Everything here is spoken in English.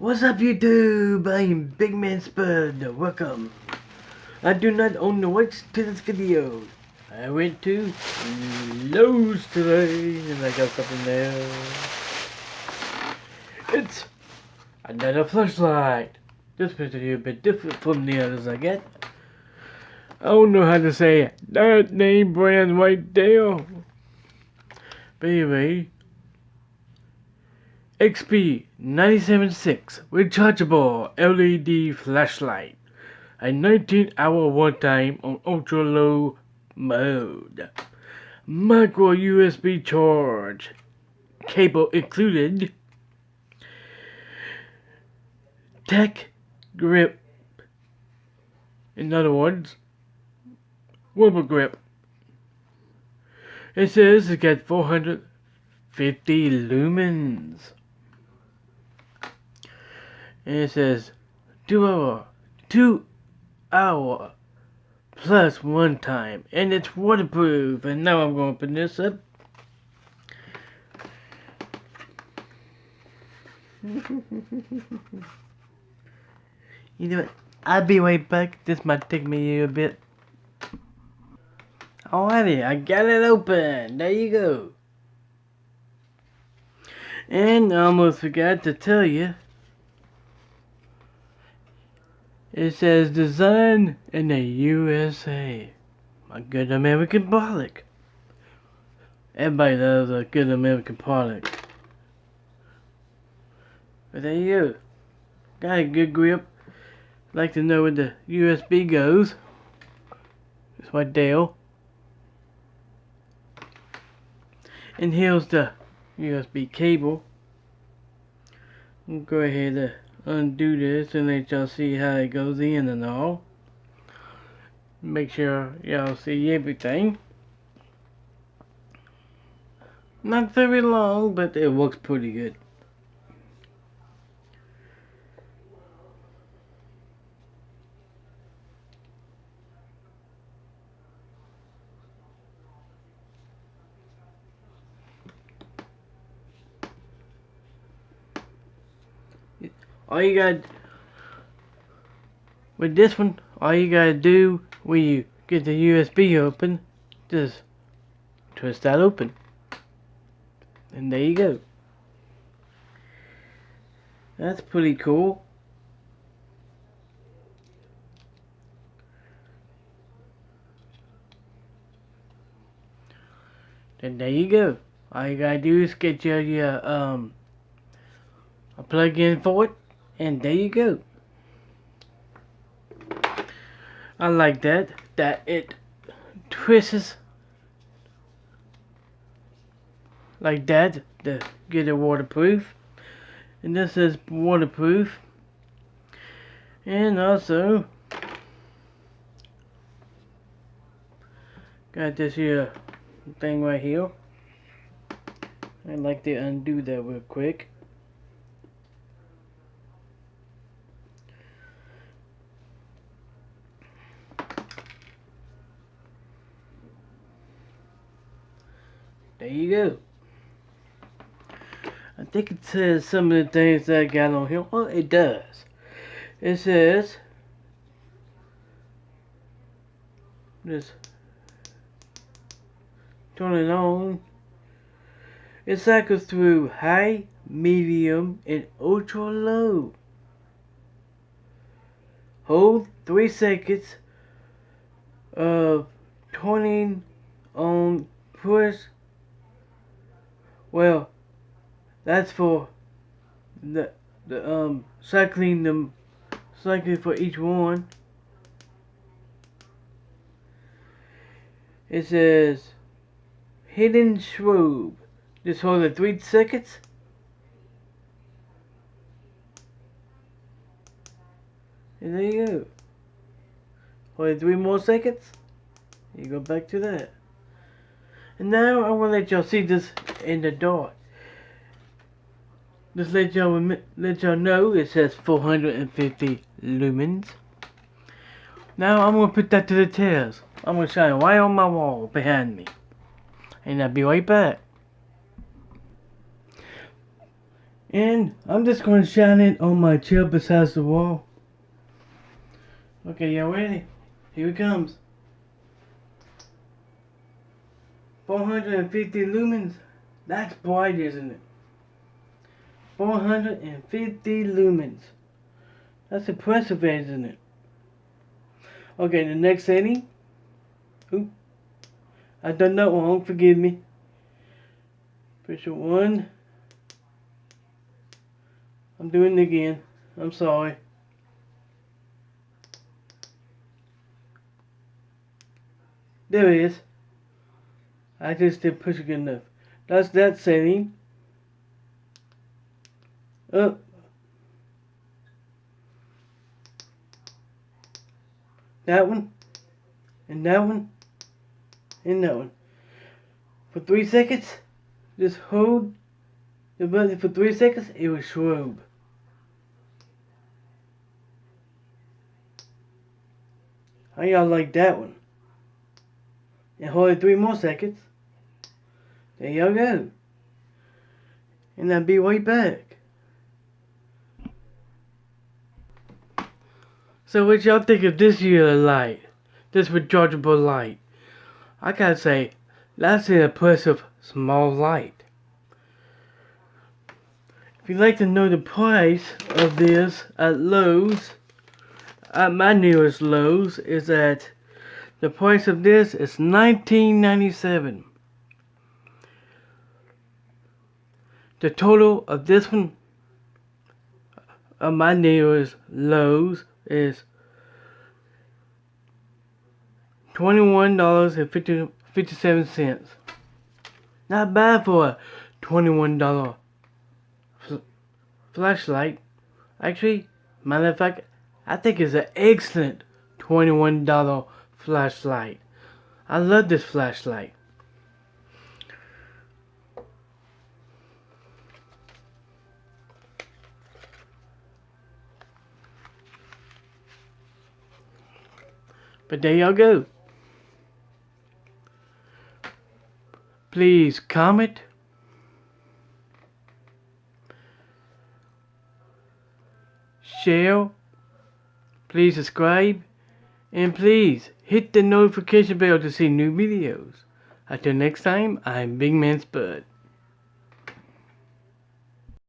What's up YouTube? I am Big Man Spud. Welcome. I do not own the rights to this video. I went to Lowe's today and I got something there. It's another flashlight. This one's a bit different from the others I get. I don't know how to say that name brand right there. But anyway, XP976 Rechargeable LED Flashlight. A 19-hour runtime on ultra low mode. Micro USB charge. Cable included. Tackgrip. In other words, rubber grip. It says it got 450 lumens. And it says 2 hour plus runtime, and it's waterproof. And now I'm going to open this up. You know what? I'll be right back. This might take me a bit. Alrighty, I got it open. There you go. And I almost forgot to tell you. It says designed in the USA. A good American product. Everybody loves a good American product. But there you go. Got a good grip. Like to know where the USB goes. It's right there. And here's the USB cable. I'll go ahead and undo this and let y'all see how it goes in and all. Make sure y'all see everything. Not very long, but it works pretty good. All you got with this one, all you gotta do when you get the USB open, just twist that open. And there you go. That's pretty cool. And there you go. All you gotta do is get your a plug in for it, and there you go. I like that it twists like that to get it waterproof. And this is waterproof. And also got this here thing right here. I'd like to undo that real quick. There you go. I think it says some of the things that I got on here. Well, it does. It says just turn it on. It cycles through high, medium, and ultra low. Hold 3 seconds of turning on push. Well, that's for the cycling for each one. It says hidden strobe. Just hold it 3 seconds. And there you go. Hold it 3 more seconds. You go back to that. And now I want to let y'all see this in the dark. Just let y'all know it says 450 lumens. Now I'm gonna put that to the test. I'm gonna shine right on my wall behind me, and I'll be right back. And I'm just going to shine it on my chair besides the wall. Okay, y'all ready? Here it comes. 450 lumens. That's bright, isn't it? 450 lumens. That's impressive, isn't it? Okay, the next setting. Oop. I done that wrong, forgive me. Pressure 1. I'm doing it again. I'm sorry. There it is. I just didn't push it good enough. That's that setting. Up. That one. And that one. And that one. For 3 seconds, just hold the button for 3 seconds, it will strobe. How y'all like that one? And hold it 3 more seconds. There y'all go. And I'll be right back. So what y'all think of this here light? This rechargeable light? I gotta say, that's an impressive small light. If you'd like to know the price of this at Lowe's, at my nearest Lowe's, is at the price of this is $19.97. The total of this one of my nearest Lowe's is $21.57. Not bad for a $21 flashlight. Actually, matter of fact, I think it's an excellent $21 flashlight. I love this flashlight. But there y'all go. Please comment, share, please subscribe, and please hit the notification bell to see new videos. Until next time, I'm Big Man Spud.